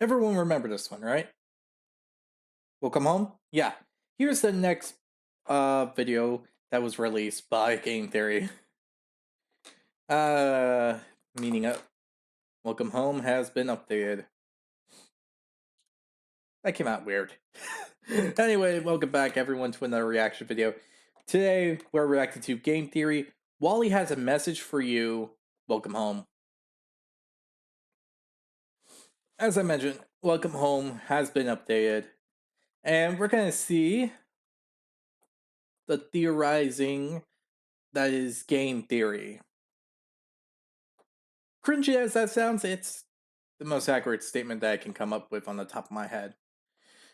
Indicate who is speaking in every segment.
Speaker 1: Everyone remember this one, right? Welcome home? Yeah. Here's the next video that was released by Game Theory. Meaning Welcome home has been updated. That came out weird. Anyway, welcome back everyone to another reaction video. Today we're reacting to Game Theory. Wally has a message for you. Welcome home. As I mentioned, Welcome Home has been updated. And we're gonna see the theorizing that is game theory. Cringy as that sounds, it's the most accurate statement that I can come up with on the top of my head.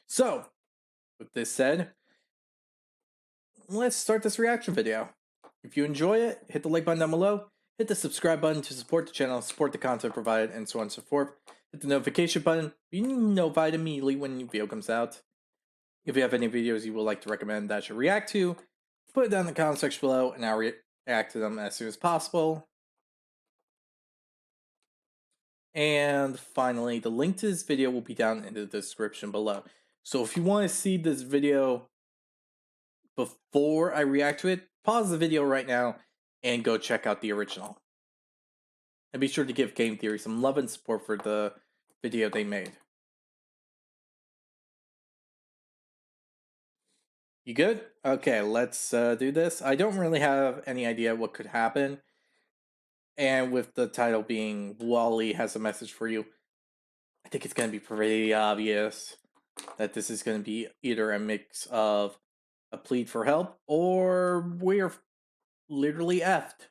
Speaker 1: So, with this said, let's start this reaction video. If you enjoy it, hit the like button down below, hit the subscribe button to support the channel, support the content provided, and so on and so forth. Hit the notification button, be notified immediately when a new video comes out. If you have any videos you would like to recommend that I should react to, put it down in the comment section below and I'll react to them as soon as possible. And finally, the link to this video will be down in the description below. So if you want to see this video before I react to it, pause the video right now and go check out the original. And be sure to give Game Theory some love and support for the video they made. You good? Okay, let's do this. I don't really have any idea what could happen. And with the title being Wally has a message for you, I think it's going to be pretty obvious that this is going to be either a mix of a plead for help or we're literally effed.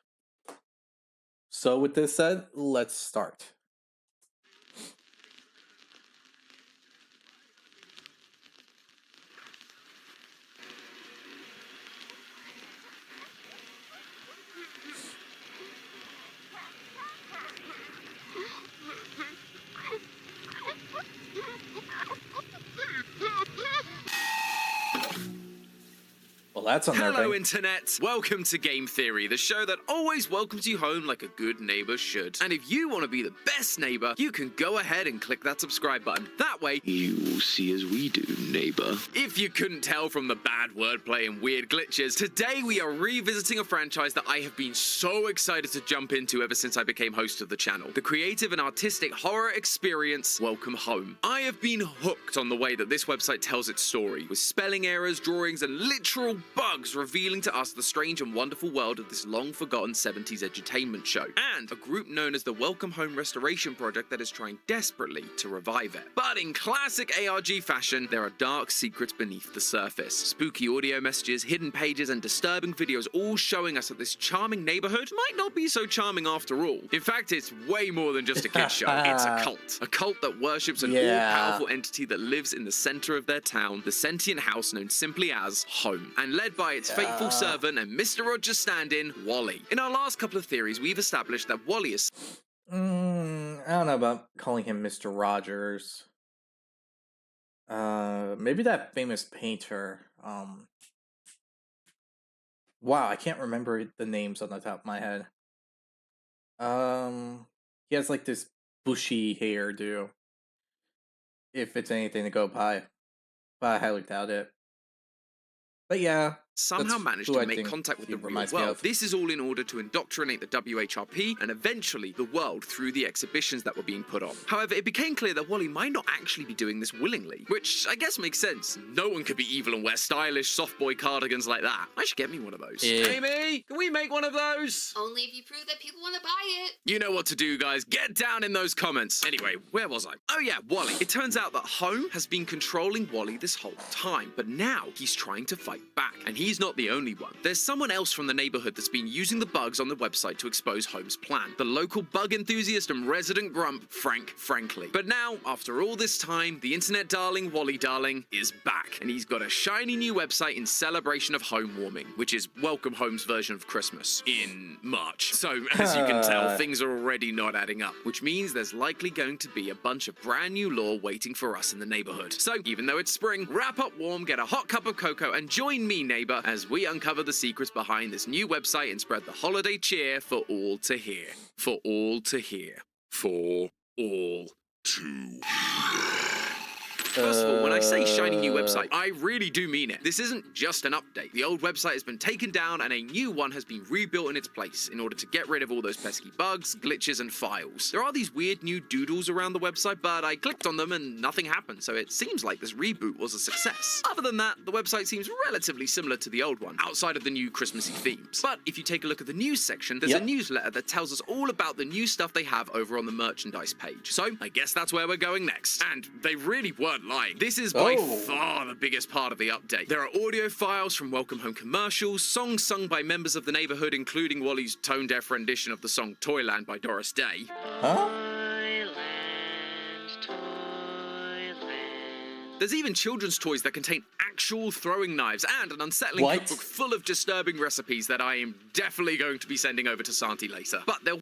Speaker 1: So with this said, let's start. Well, that's unnerving.
Speaker 2: Hello, Internet! Welcome to Game Theory, the show that always welcomes you home like a good neighbor should. And if you want to be the best neighbor, you can go ahead and click that subscribe button. That way,
Speaker 3: you will see as we do, neighbor.
Speaker 2: If you couldn't tell from the bad wordplay and weird glitches, today we are revisiting a franchise that I have been so excited to jump into ever since I became host of the channel. The creative and artistic horror experience, Welcome Home. I have been hooked on the way that this website tells its story, with spelling errors, drawings, and literal bugs revealing to us the strange and wonderful world of this long-forgotten 70s edutainment show, and a group known as the Welcome Home Restoration Project that is trying desperately to revive it. But in classic ARG fashion, there are dark secrets beneath the surface. Spooky audio messages, hidden pages, and disturbing videos all showing us that this charming neighborhood might not be so charming after all. In fact, it's way more than just a kid's show. It's a cult. A cult that worships an all-powerful entity that lives in the center of their town, the sentient house known simply as Home, and led by its faithful servant and Mr. Rogers stand-in, Wally. In our last couple of theories, we've established that Wally is...
Speaker 1: I don't know about calling him Mr. Rogers. Maybe that famous painter. Wow, I can't remember the names on the top of my head. He has like this bushy hairdo. If it's anything to go by. But I highly doubt it. But yeah,
Speaker 2: somehow managed to make contact with the real world. This is all in order to indoctrinate the WHRP and eventually the world through the exhibitions that were being put on. However, it became clear that Wally might not actually be doing this willingly, which I guess makes sense. No one could be evil and wear stylish soft boy cardigans like that. I should get me one of those. Amy, can we make one of those?
Speaker 4: Only if you prove that people want to buy it.
Speaker 2: You know what to do, guys. Get down in those comments. Anyway, where was I? Oh yeah, Wally. It turns out that Home has been controlling Wally this whole time, but now he's trying to fight back, and he's not the only one. There's someone else from the neighborhood that's been using the bugs on the website to expose Home's plan. The local bug enthusiast and resident grump, Frank Frankly. But now, after all this time, the internet darling, Wally darling, is back. And he's got a shiny new website in celebration of home warming, which is Welcome Home's version of Christmas in March. So, as you can tell, things are already not adding up, which means there's likely going to be a bunch of brand new lore waiting for us in the neighborhood. So, even though it's spring, wrap up warm, get a hot cup of cocoa, and join me, neighbor, as we uncover the secrets behind this new website and spread the holiday cheer for all to hear. For all to hear. For all
Speaker 3: 2.
Speaker 2: First of all, when I say shiny new website, I really do mean it. This isn't just an update. The old website has been taken down and a new one has been rebuilt in its place in order to get rid of all those pesky bugs, glitches, and files. There are these weird new doodles around the website, but I clicked on them and nothing happened, so it seems like this reboot was a success. Other than that, the website seems relatively similar to the old one, outside of the new Christmassy themes. But if you take a look at the news section, there's a newsletter that tells us all about the new stuff they have over on the merchandise page. So I guess that's where we're going next. And they really weren't lying. This is by far the biggest part of the update. There are audio files from Welcome Home commercials, songs sung by members of the neighborhood, including Wally's tone-deaf rendition of the song Toyland by Doris Day.
Speaker 1: Huh?
Speaker 2: There's even children's toys that contain actual throwing knives and an unsettling cookbook full of disturbing recipes that I am definitely going to be sending over to Santi later. But they'll...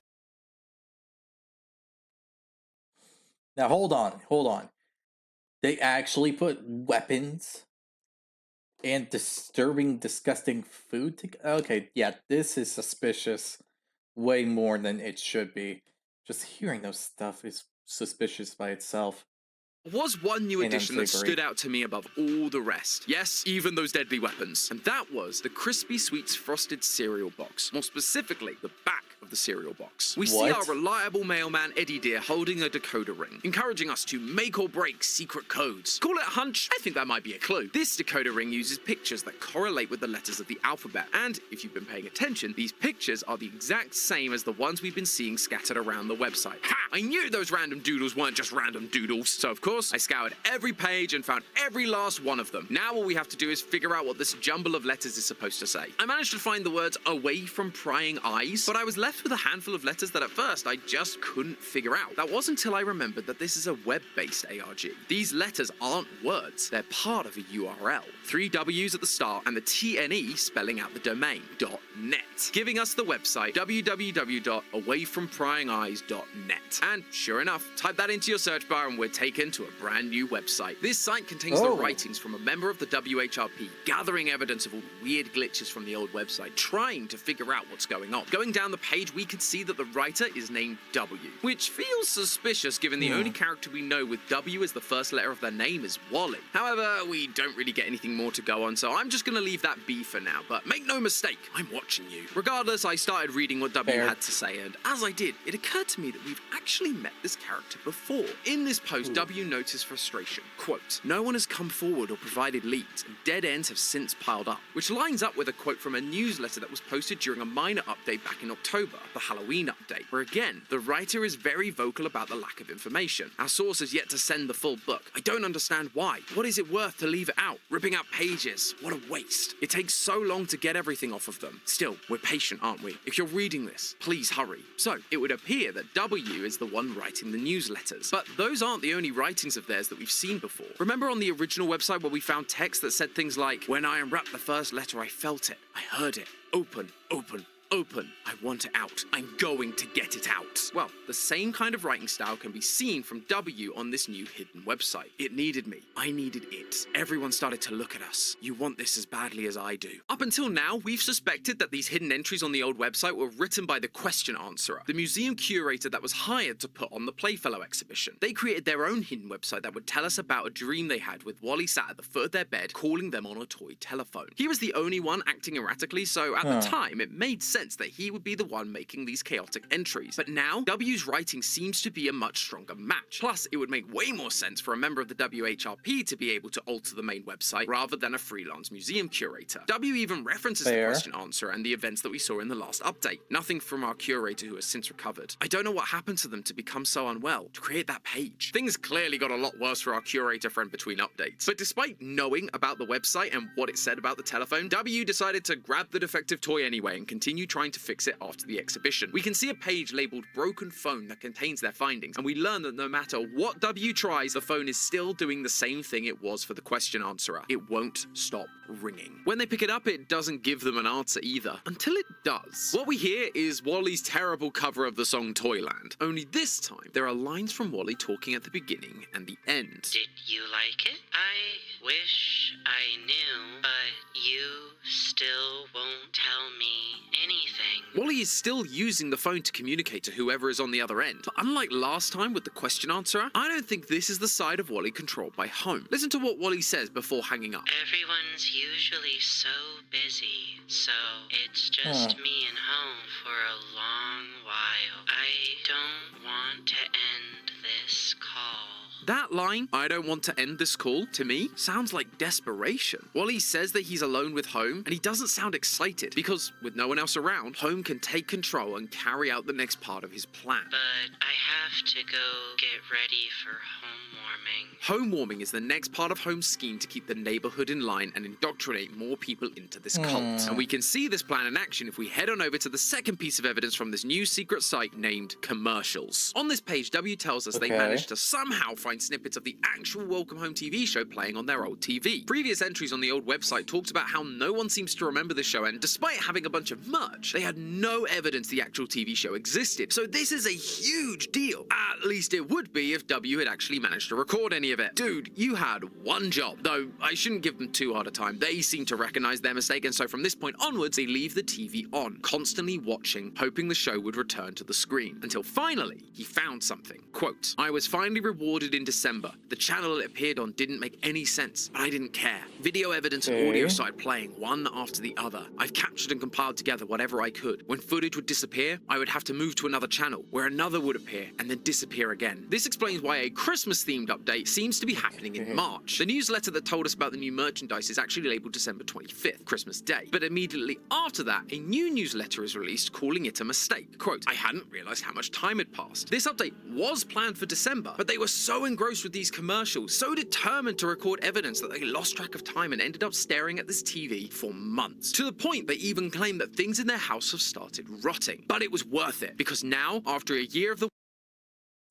Speaker 1: Now hold on. They actually put weapons and disturbing, disgusting food together? Okay, yeah, this is suspicious way more than it should be. Just hearing those stuff is suspicious by itself.
Speaker 2: Was one new
Speaker 1: And
Speaker 2: addition that
Speaker 1: unsavory.
Speaker 2: stood out to me above all the rest. Yes, even those deadly weapons. And that was the Crispy Sweets Frosted Cereal Box. More specifically, the back of the cereal box. We see our reliable mailman Eddie Deer holding a decoder ring, encouraging us to make or break secret codes. Call it a hunch? I think that might be a clue. This decoder ring uses pictures that correlate with the letters of the alphabet. And if you've been paying attention, these pictures are the exact same as the ones we've been seeing scattered around the website. Ha! I knew those random doodles weren't just random doodles. So of course, I scoured every page and found every last one of them. Now all we have to do is figure out what this jumble of letters is supposed to say. I managed to find the words away from prying eyes, but I was left with a handful of letters that at first I just couldn't figure out. That wasn't until I remembered that this is a web-based ARG. These letters aren't words, they're part of a URL. 3 W's at the start and the TNE spelling out the domain, .net, giving us the website www.awayfrompryingeyes.net. And sure enough, type that into your search bar and we're taken to a brand new website. This site contains the writings from a member of the WHRP, gathering evidence of all the weird glitches from the old website, trying to figure out what's going on. Going down the page, we can see that the writer is named W, which feels suspicious given the only character we know with W as the first letter of their name is Wally. However, we don't really get anything more to go on, so I'm just gonna leave that be for now, but make no mistake, I'm watching you. Regardless, I started reading what W had to say, and as I did, it occurred to me that we've actually met this character before. In this post, W notes his frustration. Quote, "No one has come forward or provided leads, and dead ends have since piled up," which lines up with a quote from a newsletter that was posted during a minor update back in October, the Halloween update, where again, the writer is very vocal about the lack of information. Our source has yet to send the full book. I don't understand why. What is it worth to leave it out? Ripping out pages. What a waste. It takes so long to get everything off of them. Still, we're patient, aren't we? If you're reading this, please hurry. So, it would appear that W is the one writing the newsletters. But those aren't the only writings of theirs that we've seen before. Remember on the original website where we found text that said things like, "When I unwrapped the first letter, I felt it. I heard it. Open, open, open. I want it out. I'm going to get it out." Well, the same kind of writing style can be seen from W on this new hidden website. It needed me. I needed it. Everyone started to look at us. You want this as badly as I do. Up until now, we've suspected that these hidden entries on the old website were written by the question answerer, the museum curator that was hired to put on the Playfellow exhibition. They created their own hidden website that would tell us about a dream they had with Wally sat at the foot of their bed calling them on a toy telephone. He was the only one acting erratically, so at the time, it made sense that he would be the one making these chaotic entries. But now, W's writing seems to be a much stronger match. Plus, it would make way more sense for a member of the WHRP to be able to alter the main website rather than a freelance museum curator. W even references the question answer and the events that we saw in the last update. Nothing from our curator who has since recovered. I don't know what happened to them to become so unwell, to create that page. Things clearly got a lot worse for our curator friend between updates. But despite knowing about the website and what it said about the telephone, W decided to grab the defective toy anyway and continue trying to fix it after the exhibition. We can see a page labeled broken phone that contains their findings, and we learn that no matter what W tries, the phone is still doing the same thing it was for the question answerer. It won't stop ringing. When they pick it up, it doesn't give them an answer either, until it does. What we hear is Wally's terrible cover of the song Toyland, only this time there are lines from Wally talking at the beginning and the end.
Speaker 5: Did you like it? I wish I knew, but you still won't tell me anything. anything.
Speaker 2: Wally is still using the phone to communicate to whoever is on the other end. But unlike last time with the question answerer, I don't think this is the side of Wally controlled by home. Listen to what Wally says before hanging up.
Speaker 5: Everyone's usually so busy, so it's just me and home for a long while. I don't want to end this call.
Speaker 2: That line, "I don't want to end this call," to me, sounds like desperation. Wally says that he's alone with home, and he doesn't sound excited, because with no one else around, home can take control and carry out the next part of his plan.
Speaker 5: But I have to go get ready for home warming.
Speaker 2: Home warming is the next part of Home's scheme to keep the neighborhood in line and indoctrinate more people into this cult. And we can see this plan in action if we head on over to the second piece of evidence from this new secret site named commercials. On this page, W tells us they managed to somehow find snippets of the actual Welcome Home TV show playing on their old TV. Previous entries on the old website talked about how no one seems to remember the show, and despite having a bunch of merch, they had no evidence the actual TV show existed. So this is a huge deal. At least it would be if W had actually managed to record any of it. Dude, you had one job. Though I shouldn't give them too hard a time. They seem to recognize their mistake, and so from this point onwards, they leave the TV on, constantly watching, hoping the show would return to the screen. Until finally, he found something. Quote, "I was finally rewarded in December. The channel it appeared on didn't make any sense, but I didn't care. Video evidence and audio started playing one after the other. I've captured and compiled together whatever I could. When footage would disappear, I would have to move to another channel, where another would appear and then disappear again. This explains why a Christmas-themed update seems to be happening in March. The newsletter that told us about the new merchandise is actually labeled December 25th, Christmas Day. But immediately after that, a new newsletter is released calling it a mistake. Quote, I hadn't realized how much time had passed. This update was planned for December, but they were so engrossed with these commercials, so determined to record evidence that they lost track of time and ended up staring at this TV for months. To the point they even claim that things in their house have started rotting. But it was worth it, because now, after a year of the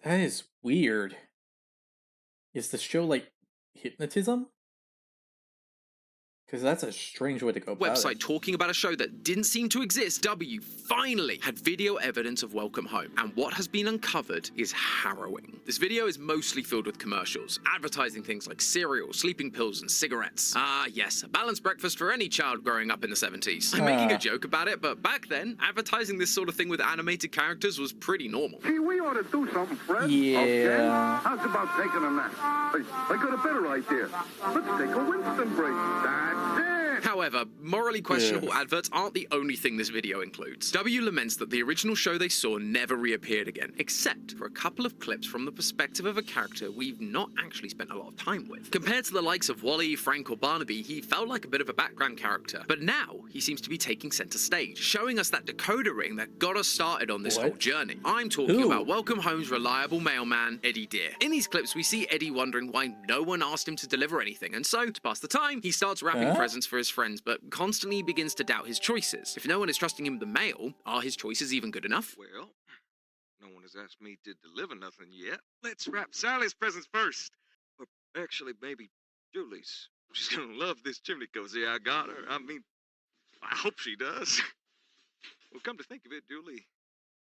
Speaker 1: That is weird. Is the show like hypnotism? Because that's a strange way to go about
Speaker 2: website
Speaker 1: it.
Speaker 2: talking about a show that didn't seem to exist, W finally had video evidence of Welcome Home, and what has been uncovered is harrowing. This video is mostly filled with commercials, advertising things like cereal, sleeping pills, and cigarettes. Ah, yes, a balanced breakfast for any child growing up in the 70s. I'm making a joke about it, but back then, advertising this sort of thing with animated characters was pretty normal.
Speaker 6: Gee, we ought to do something, Fred.
Speaker 1: Yeah.
Speaker 6: Okay? How's about taking a nap? I got a better idea. Let's take a Winston break. That's it.
Speaker 2: However, morally questionable adverts aren't the only thing this video includes. W laments that the original show they saw never reappeared again, except for a couple of clips from the perspective of a character we've not actually spent a lot of time with. Compared to the likes of Wally, Frank, or Barnaby, he felt like a bit of a background character, but now he seems to be taking center stage, showing us that decoder ring that got us started on this whole journey. I'm talking about Welcome Home's reliable mailman, Eddie Deer. In these clips, we see Eddie wondering why no one asked him to deliver anything, and so, to pass the time, he starts wrapping presents for his friends, but constantly begins to doubt his choices. If no one is trusting him with the mail, are his choices even good enough?
Speaker 7: Well, no one has asked me to deliver nothing yet. Let's wrap Sally's presents first. Or actually, maybe Julie's. She's gonna love this chimney cozy I got her. I mean, I hope she does. Well, come to think of it, Julie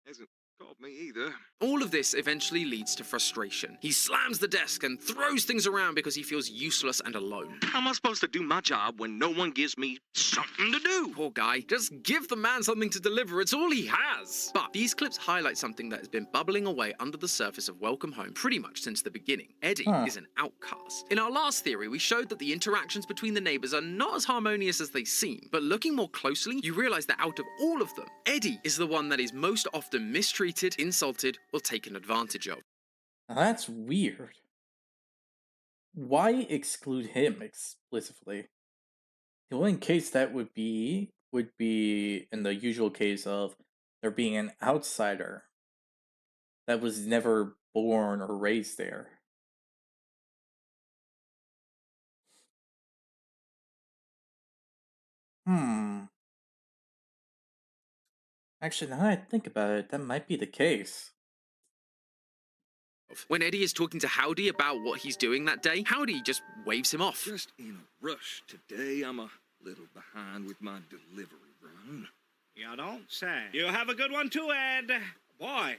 Speaker 7: hasn't called me either.
Speaker 2: All of this eventually leads to frustration. He slams the desk and throws things around because he feels useless and alone.
Speaker 7: How am I supposed to do my job when no one gives me something to do?
Speaker 2: Poor guy. Just give the man something to deliver. It's all he has. But these clips highlight something that has been bubbling away under the surface of Welcome Home pretty much since the beginning. Eddie is an outcast. In our last theory, we showed that the interactions between the neighbors are not as harmonious as they seem. But looking more closely, you realize that out of all of them, Eddie is the one that is most often mistreated, insulted, or taken advantage of.
Speaker 1: Now that's weird. Why exclude him explicitly? The only case that would be in the usual case of there being an outsider that was never born or raised there. Actually, now that I think about it, that might be the case.
Speaker 2: When Eddie is talking to Howdy about what he's doing that day, Howdy just waves him off.
Speaker 7: Just in a rush today. I'm a little behind with my delivery run.
Speaker 8: You don't say. You have a good one too, Ed. Boy,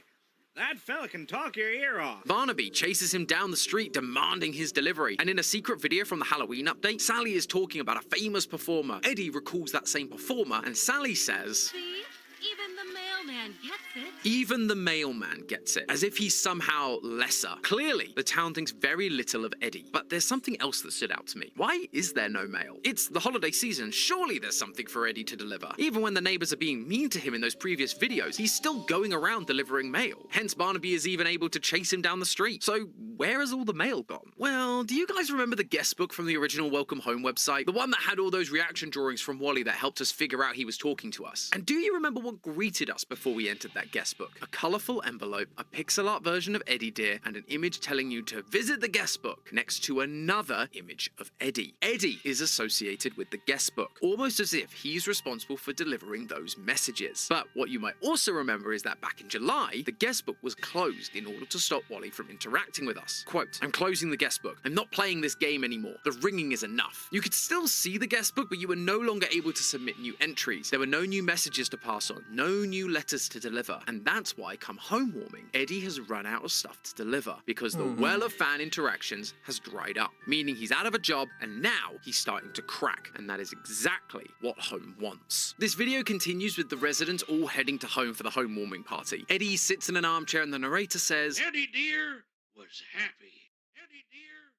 Speaker 8: that fella can talk your ear off.
Speaker 2: Barnaby chases him down the street demanding his delivery, and in a secret video from the Halloween update, Sally is talking about a famous performer. Eddie recalls that same performer, and Sally says,
Speaker 4: See?
Speaker 9: Even the mailman gets it.
Speaker 2: Even the mailman gets it, as if he's somehow lesser. Clearly, the town thinks very little of Eddie. But there's something else that stood out to me. Why is there no mail? It's the holiday season. Surely there's something for Eddie to deliver. Even when the neighbors are being mean to him in those previous videos, he's still going around delivering mail. Hence, Barnaby is even able to chase him down the street. So where has all the mail gone? Well, do you guys remember the guest book from the original Welcome Home website? The one that had all those reaction drawings from Wally that helped us figure out he was talking to us. And do you remember what greeted us before we entered that guest book? A colourful envelope, a pixel art version of Eddie Dear, and an image telling you to visit the guest book next to another image of Eddie. Eddie is associated with the guest book, almost as if he's responsible for delivering those messages. But what you might also remember is that back in July, the guest book was closed in order to stop Wally from interacting with us. Quote, "I'm closing the guest book. I'm not playing this game anymore. The ringing is enough." You could still see the guest book, but you were no longer able to submit new entries. There were no new messages to pass on, no new letters to deliver. And that's why, come home warming, Eddie has run out of stuff to deliver, because the well of fan interactions has dried up, meaning he's out of a job and now he's starting to crack, and that is exactly what home wants. This video continues with the residents all heading to home for the home warming party. Eddie sits in an armchair and the narrator says,
Speaker 8: Eddie Dear was happy. Eddie Dear.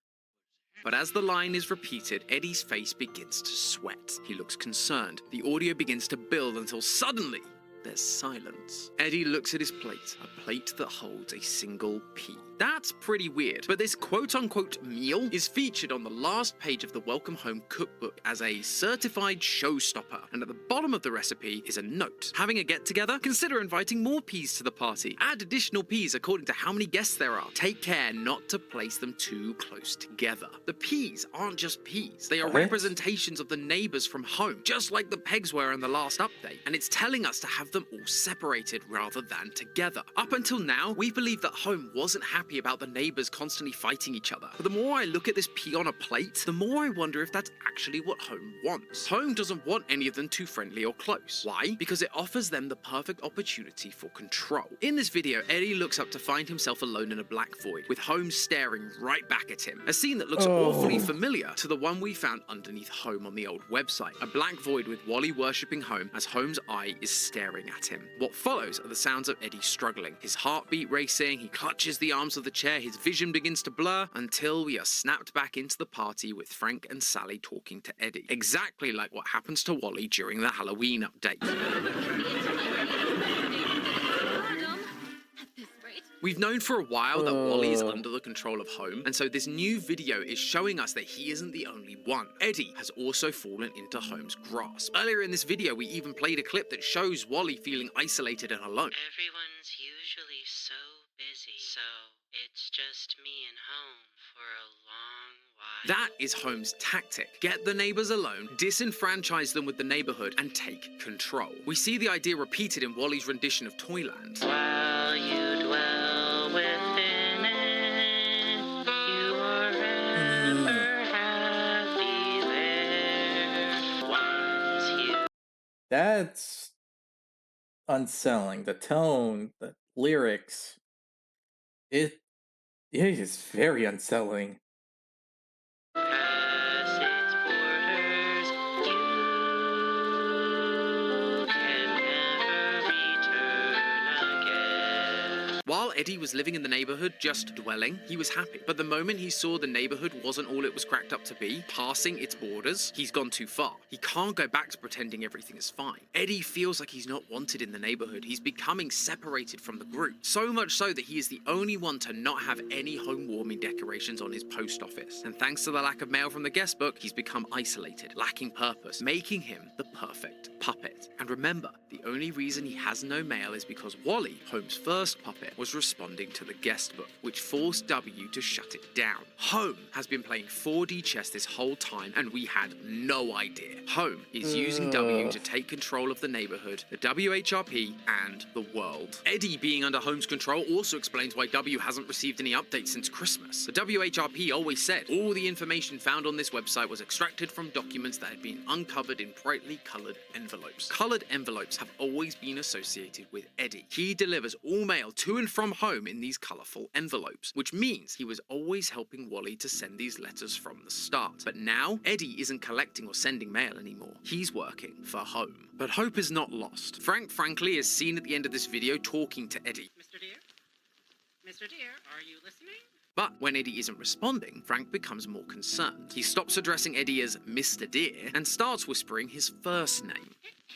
Speaker 2: But as the line is repeated, Eddie's face begins to sweat. He looks concerned. The audio begins to build until suddenly there's silence. Eddie looks at his plate, a plate that holds a single pea. That's pretty weird, but this quote-unquote meal is featured on the last page of the Welcome Home cookbook as a certified showstopper, and at the bottom of the recipe is a note. Having a get-together? Consider inviting more peas to the party. Add additional peas according to how many guests there are. Take care not to place them too close together. The peas aren't just peas. They are representations of the neighbors from home, just like the pegs were in the last update, and it's telling us to have them all separated rather than together. Up until now, we believed that home wasn't happy about the neighbors constantly fighting each other. But the more I look at this pea on a plate, the more I wonder if that's actually what home wants. Home doesn't want any of them too friendly or close. Why? Because it offers them the perfect opportunity for control. In this video, Eddie looks up to find himself alone in a black void, with Home staring right back at him. A scene that looks awfully familiar to the one we found underneath Home on the old website. A black void with Wally worshipping Home as Home's eye is staring at him. What follows are the sounds of Eddie struggling. His heartbeat racing, he clutches the arms of the chair, his vision begins to blur until we are snapped back into the party with Frank and Sally talking to Eddie. Exactly like what happens to Wally during the Halloween update. We've known for a while that Wally is under the control of Home, and so this new video is showing us that he isn't the only one. Eddie has also fallen into Home's grasp. Earlier in this video, we even played a clip that shows Wally feeling isolated and alone.
Speaker 5: Everyone's usually so busy, so it's just me and Home for a long while.
Speaker 2: That is Home's tactic. Get the neighbors alone, disenfranchise them with the neighborhood, and take control. We see the idea repeated in Wally's rendition of Toyland.
Speaker 5: While you dwell within it, you are ever happy there. Once you...
Speaker 1: That's unselling. The tone, the lyrics, it is very unsettling.
Speaker 5: Pass its borders, you can never return again.
Speaker 2: While Eddie was living in the neighborhood, just dwelling, he was happy. But the moment he saw the neighborhood wasn't all it was cracked up to be, passing its borders, he's gone too far. He can't go back to pretending everything is fine. Eddie feels like he's not wanted in the neighborhood. He's becoming separated from the group. So much so that he is the only one to not have any home warming decorations on his post office. And thanks to the lack of mail from the guest book, he's become isolated, lacking purpose, making him the perfect puppet. And remember, the only reason he has no mail is because Wally, Home's first puppet, was responding to the guest book, which forced W to shut it down. Home has been playing 4D chess this whole time, and we had no idea. Home is using W to take control of the neighborhood, the WHRP, and the world. Eddie being under Home's control also explains why W hasn't received any updates since Christmas. The WHRP always said all the information found on this website was extracted from documents that had been uncovered in brightly colored envelopes. Colored envelopes have always been associated with Eddie. He delivers all mail to and and from home in these colourful envelopes, which means he was always helping Wally to send these letters from the start. But now, Eddie isn't collecting or sending mail anymore. He's working for home. But hope is not lost. Frank frankly is seen at the end of this video talking to Eddie.
Speaker 5: Mr. Dear? Mr. Dear, are you listening?
Speaker 2: But when Eddie isn't responding, Frank becomes more concerned. He stops addressing Eddie as Mr. Dear and starts whispering his first name.
Speaker 5: Eddie,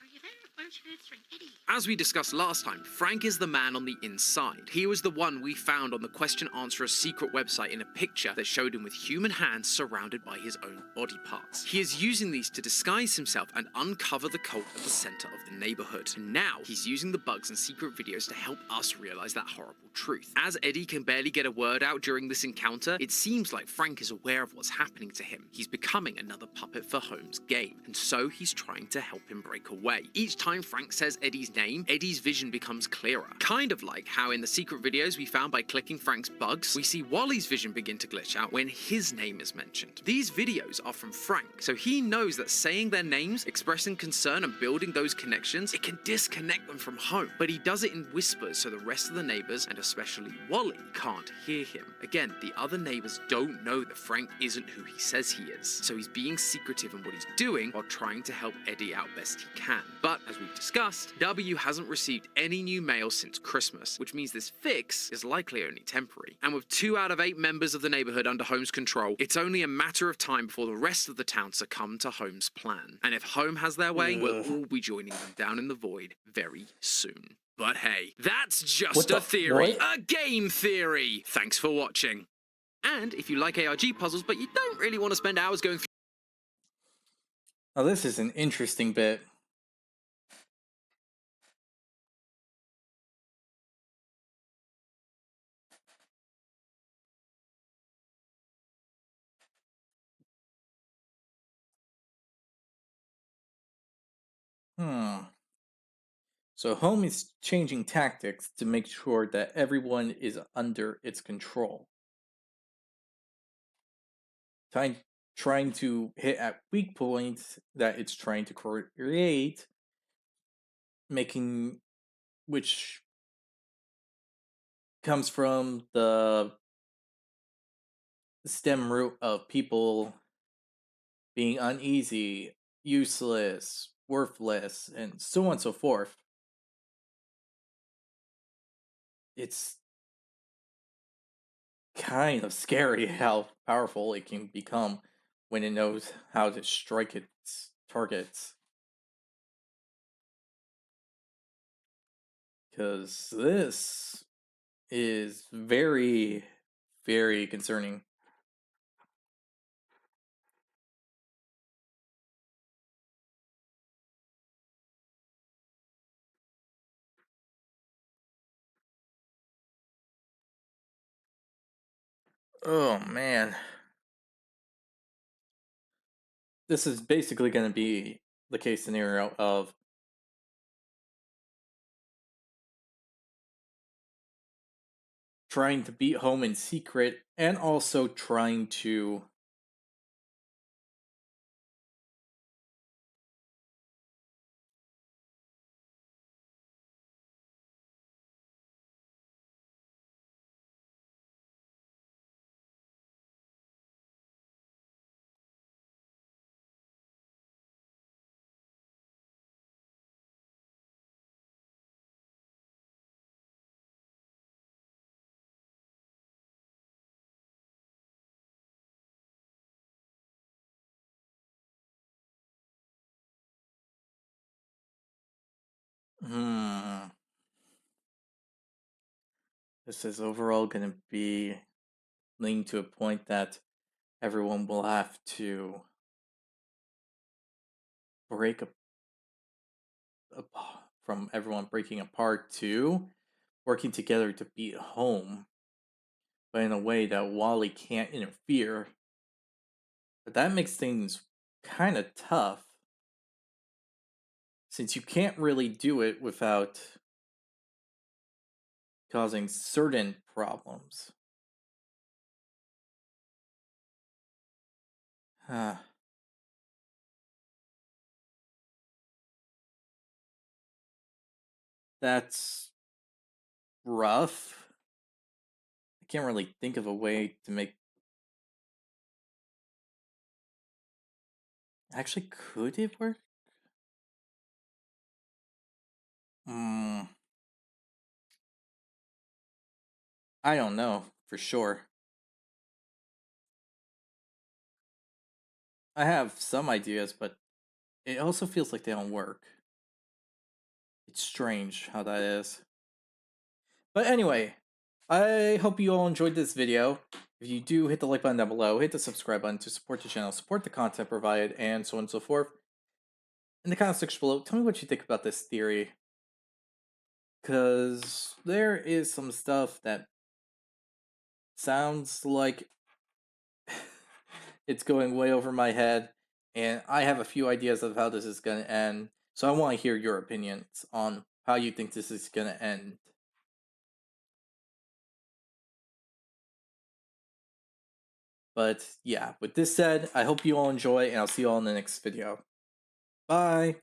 Speaker 5: are you there? Why aren't you answering? Eddie?
Speaker 2: As we discussed last time, Frank is the man on the inside. He was the one we found on the Question Answerer secret website in a picture that showed him with human hands surrounded by his own body parts. He is using these to disguise himself and uncover the cult at the center of the neighborhood. And now he's using the bugs and secret videos to help us realize that horrible truth. As Eddie can barely get a word out during this encounter, it seems like Frank is aware of what's happening to him. He's becoming another puppet for Holmes' game, and so he's trying to help him break away. Each time Frank says Eddie's name, Eddie's vision becomes clearer. Kind of like how in the secret videos we found by clicking Frank's bugs, we see Wally's vision begin to glitch out when his name is mentioned. These videos are from Frank, so he knows that saying their names, expressing concern and building those connections, it can disconnect them from home. But he does it in whispers so the rest of the neighbors, and especially Wally, can't hear him. Again, the other neighbors don't know that Frank isn't who he says he is, so he's being secretive in what he's doing while trying to help Eddie out best he can. But as we've discussed, W hasn't received any new mail since Christmas, which means this fix is likely only temporary. And with 2 out of 8 members of the neighborhood under Holmes' control, it's only a matter of time before the rest of the town succumb to Holmes' plan. And if Home has their way, we'll all be joining them down in the void very soon. But hey, that's just a theory. A game theory! Thanks for watching. And if you like ARG puzzles, but you don't really want to spend hours going through.
Speaker 1: Now, this is an interesting bit. So Home is changing tactics to make sure that everyone is under its control. Trying to hit at weak points that it's trying to create, which comes from the stem root of people being uneasy, useless, worthless, and so on and so forth. It's kind of scary how powerful it can become when it knows how to strike its targets. Because this is very, very concerning. Oh man. This is basically going to be the case scenario of trying to beat Home in secret and also trying to this is overall going to be leading to a point that everyone will have to break from everyone breaking apart to working together to beat Home, but in a way that Wally can't interfere. But that makes things kind of tough, since you can't really do it without causing certain problems. That's rough. I can't really think of a way to make. Actually, could it work? I don't know for sure. I have some ideas, but it also feels like they don't work. It's strange how that is. But anyway, I hope you all enjoyed this video. If you do, hit the like button down below, hit the subscribe button to support the channel, support the content provided, and so on and so forth. In the comment section below, tell me what you think about this theory. Because there is some stuff that sounds like it's going way over my head, and I have a few ideas of how this is going to end. So I want to hear your opinions on how you think this is going to end. But yeah, with this said, I hope you all enjoy, and I'll see you all in the next video. Bye!